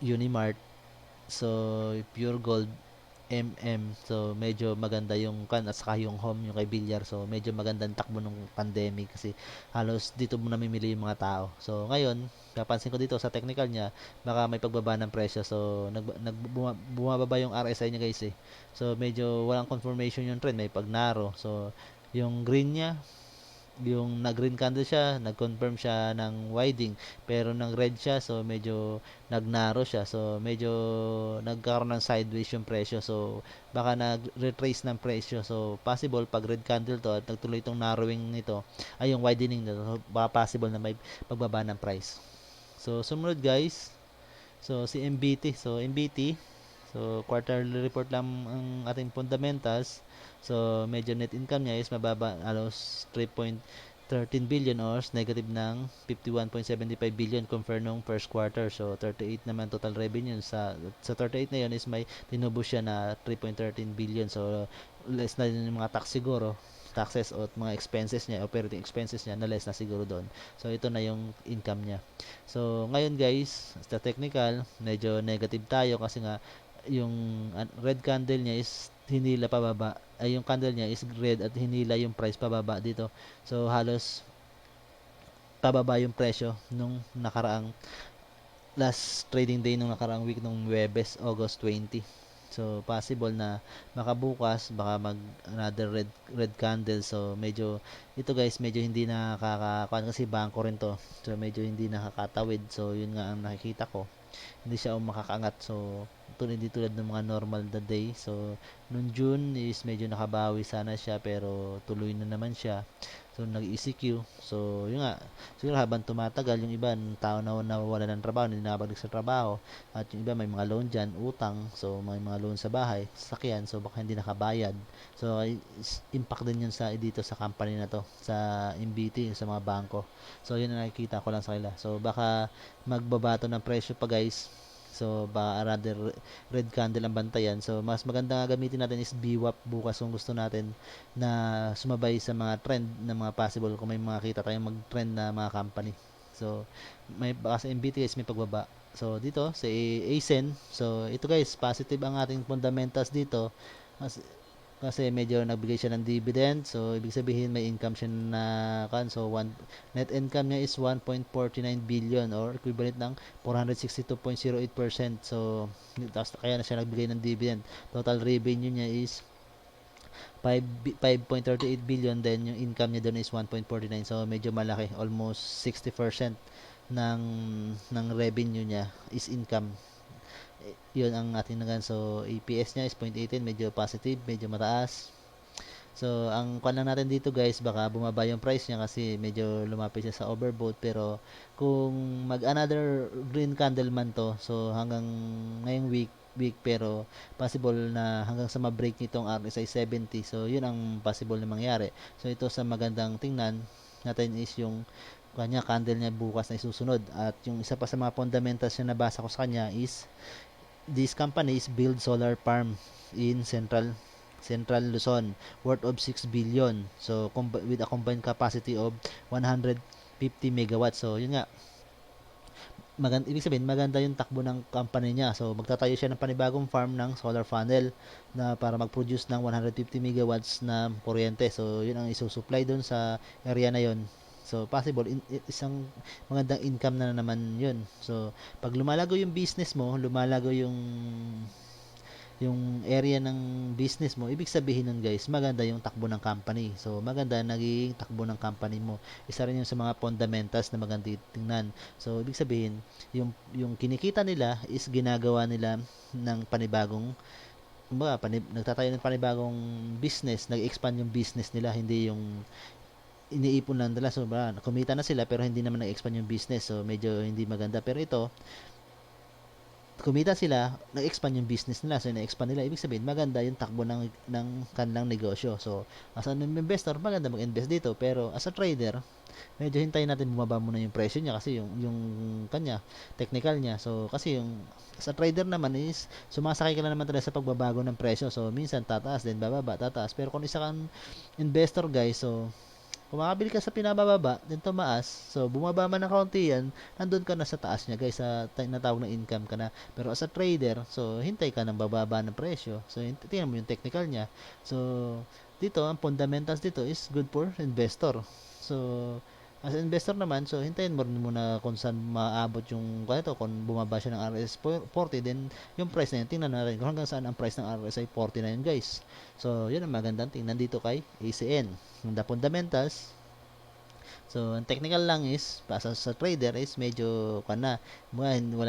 Unimart, so Pure Gold, so medyo maganda yung kan at saka yung home yung kay Bilyar, so medyo magandang takbo nung pandemic kasi halos dito mo namimili yung mga tao. So ngayon napansin ko dito sa technical niya baka may pagbaba ng presyo, so bumababa yung RSI niya guys eh. So medyo walang confirmation yung trend, may pagnaro. So yung green niya, yung nag-green candle siya, nag-confirm siya ng widening, pero nag-red siya, so medyo nag-narrow siya. So medyo nagkaroon ng sideways yung presyo. So baka nag-retrace ng presyo. So possible pag red candle to at nagtuloy itong narrowing nito, ay yung widening nito, so, baka possible na may pagbaba ng price. So sumunod guys, so si MBT. So MBT, so quarterly report lang ang ating fundamentals. So medyo net income niya is mababa, halos 3.13 billion or negative ng 51.75 billion compare nung first quarter. So 38 naman total revenue, sa 38 na yun is may tinubos siya na 3.13 billion. So less na din yung mga tax siguro, taxes o mga expenses niya, operating expenses niya na less na siguro doon. So ito na yung income niya. So ngayon guys, sa technical medyo negative tayo kasi nga yung red candle niya is hinila pababa, ay yung candle niya is red at hinila yung price pababa dito. So halos pababa yung presyo nung nakaraang last trading day nung nakaraang week nung Webes, August 20. So possible na makabukas baka mag another red candle. So medyo ito guys, medyo hindi nakakakuan kasi bangko rin to. So medyo hindi nakakatawid. So yun nga ang nakikita ko, hindi siya makakaangat. So hindi tulad ng mga normal na day. So noong June is medyo nakabawi sana siya pero tuloy na naman siya. So nag-ECQ. So yun nga, siguro habang tumatagal yung iba tao na nawawala ng trabaho, hindi nakabalik sa trabaho, at yung iba may mga loan dyan, utang, so may mga loan sa bahay, sasakyan, so baka hindi nakabayad. So impact din yun sa dito sa company na to, sa MBT, sa mga bangko. So yun ang nakikita ko lang sa kanila. So baka magbabato ng presyo pa guys. So baka rather red candle ang bantayan. So mas maganda nga gamitin natin is BWAP bukas kung gusto natin na sumabay sa mga trend na mga possible, kung may mga kita tayong mag-trend na mga company. So may baka sa MBT guys may pagbaba. So dito sa ASEN, so ito guys positive ang ating fundamentals dito. Kasi medyo nagbigay siya ng dividend, so ibig sabihin may income siya na kan. So net income niya is 1.49 billion or equivalent ng 462.08%. So kaya na siya nagbigay ng dividend. Total revenue niya is 5.38 billion, then yung income niya doon is 1.49. So medyo malaki, almost 60% ng revenue niya is income. Yun ang ating nagan. So EPS niya is 0.18, medyo positive, medyo mataas. So ang kuan lang natin dito guys, baka bumaba yung price niya kasi medyo lumapit siya sa overbought. Pero kung mag another green candle man to, so hanggang ngayong week pero possible na hanggang sa ma-break nitong RSI 70. So yun ang possible na mangyari. So ito sa magandang tingnan natin is yung kanya candle niya bukas na isusunod. At yung isa pa sa mga fundamentals na nabasa ko sa kanya is these companies build solar farm in Central Luzon worth of 6 billion. So with a combined capacity of 150 megawatts. So yun nga, ibig sabihin maganda yung takbo ng company niya. So magtatayo siya ng panibagong farm ng solar panel na para mag-produce ng 150 megawatts na kuryente. So yun ang isusupply doon sa area na yun. So possible isang magandang income na naman yun. So pag lumalago yung business mo, lumalago yung area ng business mo, ibig sabihin nun guys, maganda yung takbo ng company. So maganda naging takbo ng company mo. Isa rin yung sa mga fundamentals na maganda tingnan. So ibig sabihin, yung kinikita nila is ginagawa nila ng panibagong nagtatayo ng panibagong business, nag-expand yung business nila, hindi yung iniipon lang nila. So kumita na sila pero hindi naman nag-expand yung business. So medyo hindi maganda. Pero ito, kumita sila, nag-expand yung business nila. So, na-expand nila, ibig sabihin, maganda yung takbo ng kanilang negosyo. So, as an investor, maganda mag-invest dito. Pero, as a trader, medyo hintayin natin bumaba muna yung presyo niya kasi yung kanya, technical niya. So, kasi yung sa trader naman is sumasakay ka lang naman talaga sa pagbabago ng presyo. So, minsan tataas din, bababa, tataas. Pero kung isa kang investor, guys, so kung makabili ka sa pinabababa, then tumaas. So, bumaba man ng kaunti yan, nandun ka na sa taas niya, guys, sa natawag na income ka na. Pero as a trader, so, hintay ka ng bababa ng presyo. So, tingnan mo yung technical niya. So, dito, ang fundamentals dito is good for investor. So, as an investor naman, so hintayin mo rin muna kung saan maabot yung kung bumaba siya ng RSI 40, then yung price na yun, tingnan natin kung hanggang saan ang price ng RSI 40 na yun, guys. So, yun ang magandang tingnan dito kay ACN. Yung the fundamentals, so, ang technical lang is, sa trader is medyo, wala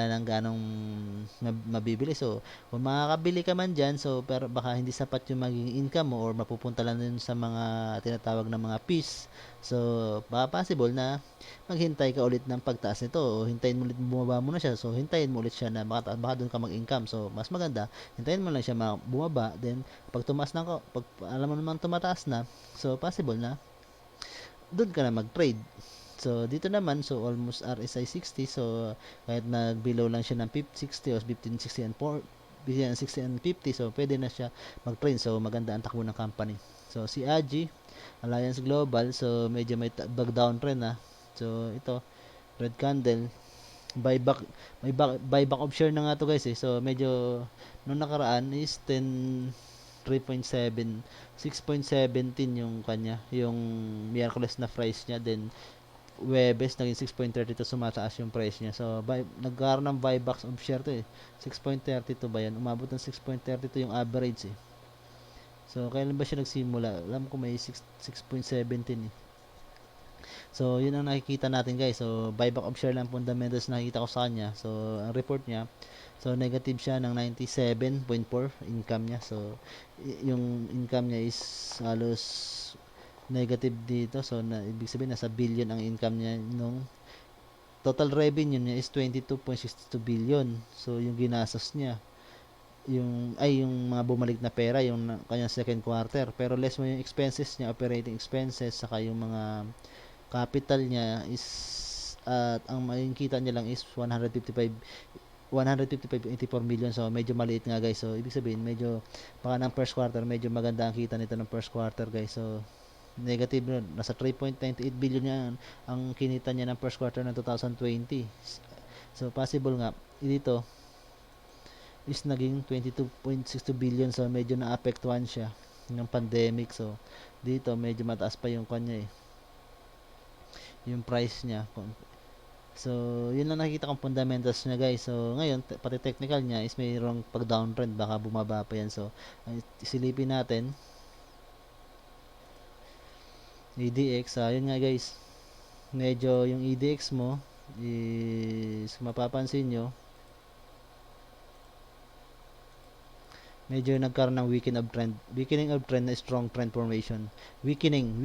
nang ganong mabibili. So, kung makakabili ka man dyan, so, pero baka hindi sapat yung maging income mo or mapupunta lang din sa mga tinatawag na mga fees. So, baka possible na maghintay ka ulit ng pagtaas nito o hintayin mo ulit bumaba muna siya. So, hintayin mo ulit siya na baka doon ka mag-income. So, mas maganda, hintayin mo lang siya bumaba. Then, pag tumaas na pag alam mo naman tumataas na, so, possible na doon ka na mag-trade. So, dito naman, so almost RSI 60. So, kahit nag-below lang siya ng 60 o 1560 and 60 and 50. So, pwede na siya mag-trade. So, maganda ang takbo ng company. So, si AGI, Alliance Global. So, medyo may downtrend na. So, ito, red candle. Buyback, buyback of share na nga to, guys, eh. So, medyo, nung nakaraan is 3.7 6.17 yung kanya, yung Miyerkules na price niya, then Webes naging 6.32, sumataas yung price niya. So, nagkaroon ng buybacks of share to, eh. 6.32 ba yan? Umabot ng 6.32 yung average, eh. So, kailan ba siya nagsimula? Alam ko may 6.17, eh. So, yun ang nakikita natin, guys. So, buyback of share lang fundamentals nakikita ko sa kanya. So, ang report niya, so negative siya ng 97.4 income niya. So, yung income niya is halos negative dito. So, ibig sabihin nasa billion ang income niya nung total revenue niya is 22.62 billion. So, yung ginastos niya, yung mga bumalik na pera, yung kanyang second quarter. Pero less mo yung expenses niya, operating expenses, saka yung mga capital niya is at ang makikita niya lang is 155.84 million. So medyo maliit nga, guys. So ibig sabihin medyo baka ng first quarter medyo maganda ang kita nito ng first quarter, guys. So negative nun, nasa 3.98 billion yan ang kinita niya ng first quarter ng 2020. So possible nga dito is naging 22.62 billion. So medyo naapektuhan siya ng pandemic. So dito medyo mataas pa yung kanya, eh, yung price niya. So, yun lang nakikita kong fundamentals niya, guys. So, ngayon, pati technical niya is mayroong pag-downtrend. Baka bumaba pa yan. So, silipin natin. EDX. Yun nga, guys. Medyo yung EDX mo is, mapapansin nyo, medyo nagkaroon ng weakening of trend na strong trend formation. Weekend,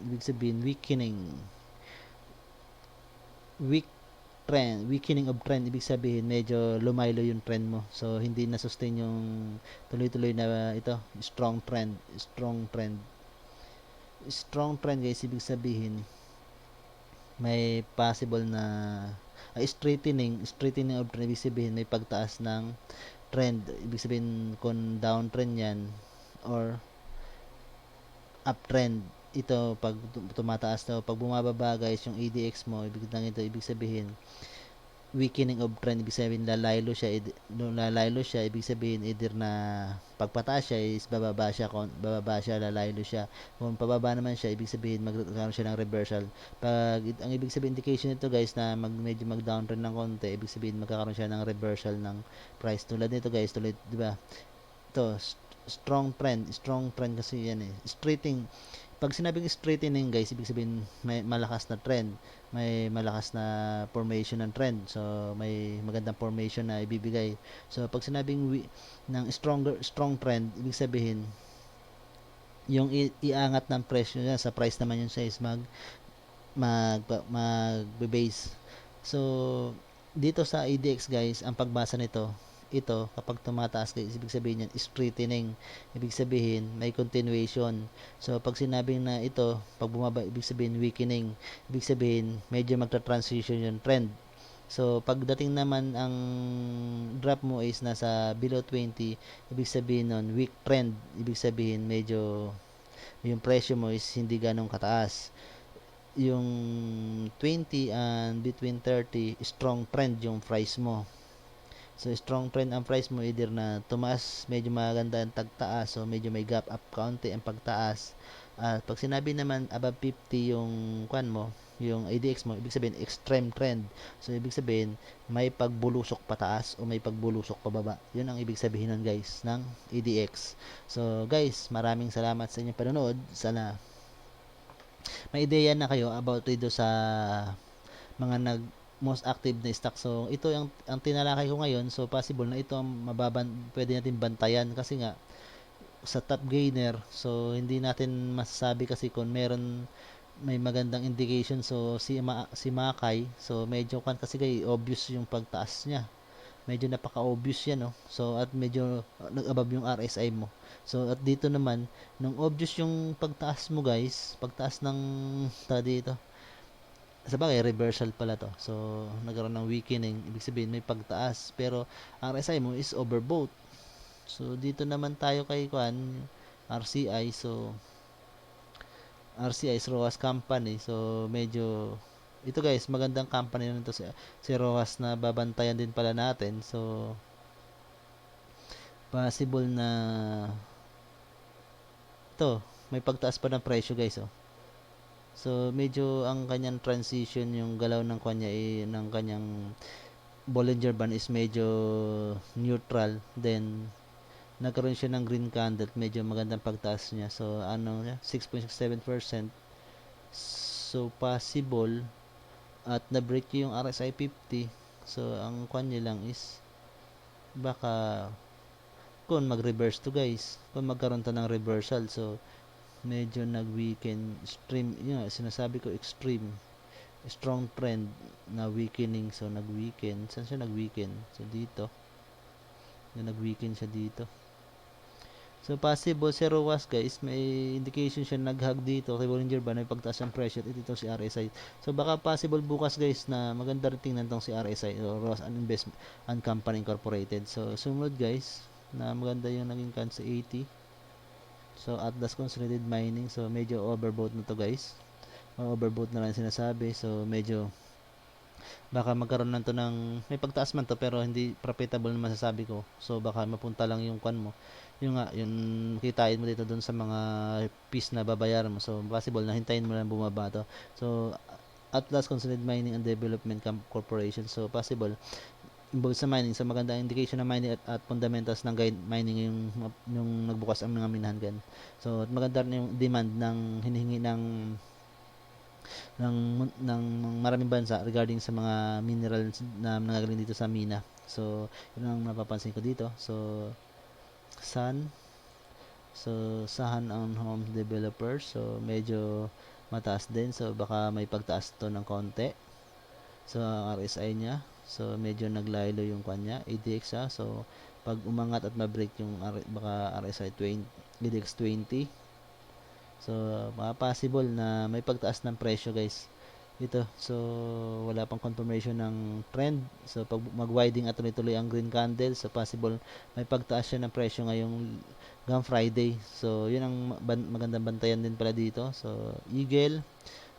ibig sabihin, weakening of trend, ibig sabihin, medyo lumaylo yung trend mo. So, hindi na-sustain yung tuloy-tuloy na strong trend, guys, ibig sabihin, may possible na straightening of trend, ibig sabihin, may pagtaas ng trend. Ibig sabihin, kung downtrend yan or uptrend, ito pag tumataas daw, pag bumababa, guys, yung EDX mo, ibig sabihin weakening of trend, ibig sabihin lalaylo siya, ibig sabihin either na pagpataas siya is bababa siya, lalaylo siya. Kung pababa naman siya, ibig sabihin magkakaroon siya ng reversal. Ang ibig sabihin indication nito, guys, na medyo mag-downtrend ng konti, ibig sabihin magkakaroon siya ng reversal ng price. Tulad nito, guys, di ba? Ito, strong trend kasi yan, eh. Pag sinabing straightening, guys, ibig sabihin may malakas na trend, may malakas na formation ng trend. So may magandang formation na ibibigay. So pag sinabing ng strong trend, ibig sabihin yung iangat ng presyo niya, sa price naman yun siya is magbe-base. So dito sa ADX guys, ang pagbasa nito, ito kapag tumataas guys, ibig sabihin yan strengthening, ibig sabihin may continuation. So pag sinabing na ito, pag bumaba, ibig sabihin weakening, ibig sabihin medyo magta-transition yung trend. So pagdating naman ang drop mo is nasa below 20, ibig sabihin nun weak trend, ibig sabihin medyo yung presyo mo is hindi ganong kataas. Yung 20 and between 30, strong trend yung price mo. So strong trend ang price mo, either na tumaas, medyo maganda ang tagtaas, so medyo may gap up kaunti ang pagtaas. At pag sinabi naman above 50 yung kwan mo, yung ADX mo, ibig sabihin extreme trend. So ibig sabihin may pagbulusok pataas o may pagbulusok pababa. Yun ang ibig sabihin nun guys ng ADX. So guys, maraming salamat sa inyong panonood. Sana may ideya na kayo about dito sa mga most active na stock. So ito ang tinalakay ko ngayon. So possible na ito ang pwede natin bantayan kasi nga sa top gainer. So hindi natin masasabi kasi kung may magandang indication. So si Makay, so medyo kan kasi obvious yung pagtaas niya. Medyo napaka-obvious yan, no? So, at medyo nag-above yung RSI mo. So, at dito naman, nung obvious yung pagtaas mo, guys, pagtaas ng dito, sabagay, reversal pala to. So, nagkaroon ng weakening, ibig sabihin may pagtaas, pero RSI mo is overbought. So, dito naman tayo kay RCI. So, RCI is ROAS company. So, medyo ito guys, magandang company na to si ROAS na babantayan din pala natin. So, possible na ito, may pagtaas pa ng presyo guys, oh. So, medyo ang kanyang transition, yung galaw ng kanya ng kanyang Bollinger Band is medyo neutral. Then, nagkaroon siya ng green candle, medyo magandang pagtaas niya. So, 6.67%. So, possible at na-break yung RSI 50. So, ang kanya lang is baka kung mag-reverse to guys, kung magkaroon to ng reversal. So, medyo nag-weaken extreme, yun, sinasabi ko extreme strong trend na weakening. So, nag-weaken. Saan siya nag-weaken? So, dito. Nag-weaken siya dito. So, possible si ROAS guys, may indication siya nag-hug dito kay Bollinger Band, may pagtaas ng pressure ito si RSI. So, baka possible bukas guys na maganda rin tingnan tong si RSI o ROAS Investment and Company Incorporated. So, sumunod guys na maganda yung naging kan sa 80. So, Atlas Consolidated Mining. So, medyo overbought na to guys. Overbought na lang sinasabi. So, medyo baka magkaroon lang to ng may pagtaas man to pero hindi profitable na masasabi ko. So baka mapunta lang yung kwan mo, yung kitain mo dito doon sa mga piece na babayaran mo. So possible na hintayin mo lang bumaba to. So Atlas Consolidated Mining and Development Corporation. So possible involved sa mining. So magandang indication ng mining at fundamentals ng guide mining yung nagbukas ang mga minahan. So maganda rin yung demand ng hinihingi ng maraming bansa regarding sa mga minerals na nanggagaling dito sa mina. So, yun ang napapansin ko dito. So, Sahan ang home developer. So, medyo mataas din. So, baka may pagtaas to ng konti. So, ang RSI niya. So, medyo naglaylo yung kanya. ADX ha. So, pag umangat at ma-break yung baka RSI 20, ADX 20. So, possible na may pagtaas ng presyo guys dito. So, wala pang confirmation ng trend. So, pag mag-widening at tuloy-tuloy ang green candle, so possible may pagtaas siya ng presyo ngayong Friday. So, yun ang magandang bantayan din pala dito. So, Eagle,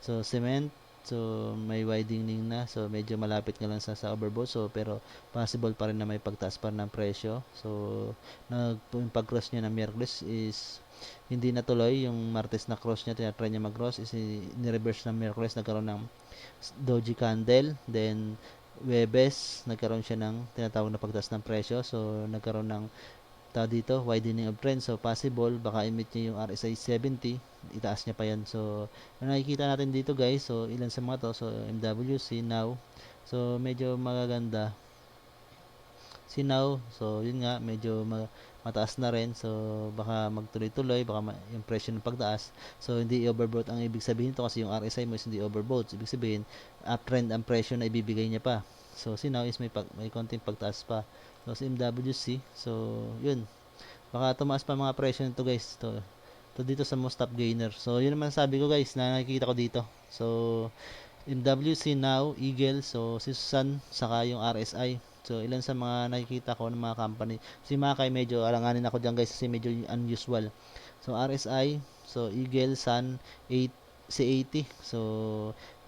so Cement, so may widening na. So, medyo malapit nga lang sa overbought. So, pero possible pa rin na may pagtaas pa rin ng presyo. So, yung pag-cross niya ng Merkulis is hindi natuloy. Yung Martes na cross niya, tinatry niya mag-cross, is ni-reverse ng Merkulis, nagkaroon ng doji candle. Then Webes, nagkaroon siya ng tinatawag na pagtaas ng presyo. So nagkaroon ng dito widening of trend. So possible baka i-meet niya yung RSI 70, itaas niya pa yan. So nakikita natin dito guys, so ilan sa mga to. So MWC now, so medyo magaganda Sinaw. So, yun nga, medyo mataas na rin. So, baka magtuloy-tuloy, baka yung presyo ng pagtaas. So, hindi overbought ang ibig sabihin ito kasi yung RSI mo is hindi overbought. Ibig sabihin, uptrend ang presyo na ibibigay niya pa. So Sinaw is may konting pagtaas pa. So sa MWC, so yun. Baka tumaas pa mga presyo nito guys. To dito sa most top gainer. So yun naman sabi ko guys na nakikita ko dito. So MWC now, Eagle, so si Sun, saka yung RSI. So ilan sa mga nakikita ko ng mga company. Si Makay medyo alanganin ako dyan guys kasi medyo unusual. So RSI, so Eagle, Sun, 8, C80. So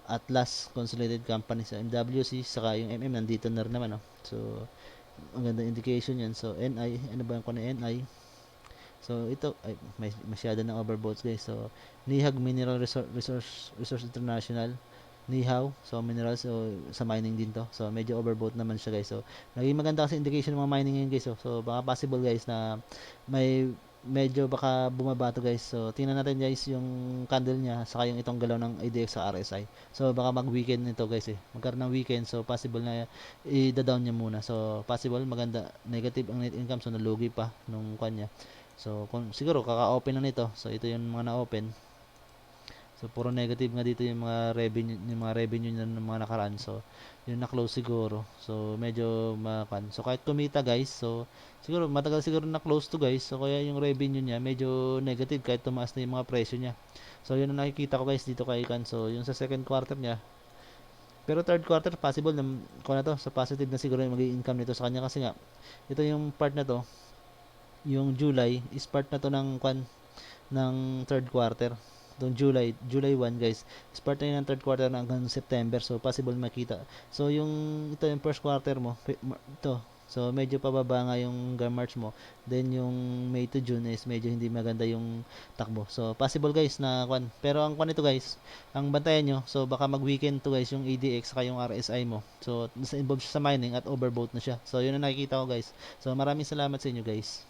Atlas, Consolidated Company sa MWC, saka yung nandito na rin naman. So ang ganda indication yan. So NI, ano ba yung kung NI? So ito ay masyado ng overboats guys. So Nihag Mineral Resource International, Nihaw, so minerals, so sa mining din to. So medyo overbought naman siya guys. So naging maganda kasi indication ng mga mining ngayon guys. So baka possible guys na may medyo baka bumaba to guys. So tingnan natin guys yung candle niya saka yung itong galaw ng IDX sa RSI. So baka mag-weekend nito guys Magkaroon ng weekend, so possible na i-down niya muna. So possible maganda negative ang net income, so nalugi pa nung kanya. So siguro kaka-open na nito. So ito yung mga na-open. So puro negative nga dito yung mga revenue niya ng mga nakaraan. So yung na-close siguro. So medyo makan. So kahit kumita guys, so siguro matagal siguro na-close to guys. So kaya yung revenue niya medyo negative kahit tumaas na yung mga presyo niya. So yun ang nakikita ko guys dito kay Ikan. So yung sa second quarter niya. Pero third quarter possible na kung na to, sa positive na siguro yung magiging income nito sa kanya kasi nga ito yung part na to, yung July is part na to ng third quarter. Itong July 1 guys, start na ng third quarter na hanggang September, so possible makita. So yung first quarter mo ito, so medyo pababa nga yung March mo, then yung May to June is medyo hindi maganda yung takbo. So possible guys na pero ang nito guys, ang bantayan nyo, so baka mag weekend to guys yung ADX saka yung RSI mo, so nasa involved siya sa mining at overbought na siya. So yun ang nakikita ko guys. So maraming salamat sa inyo guys.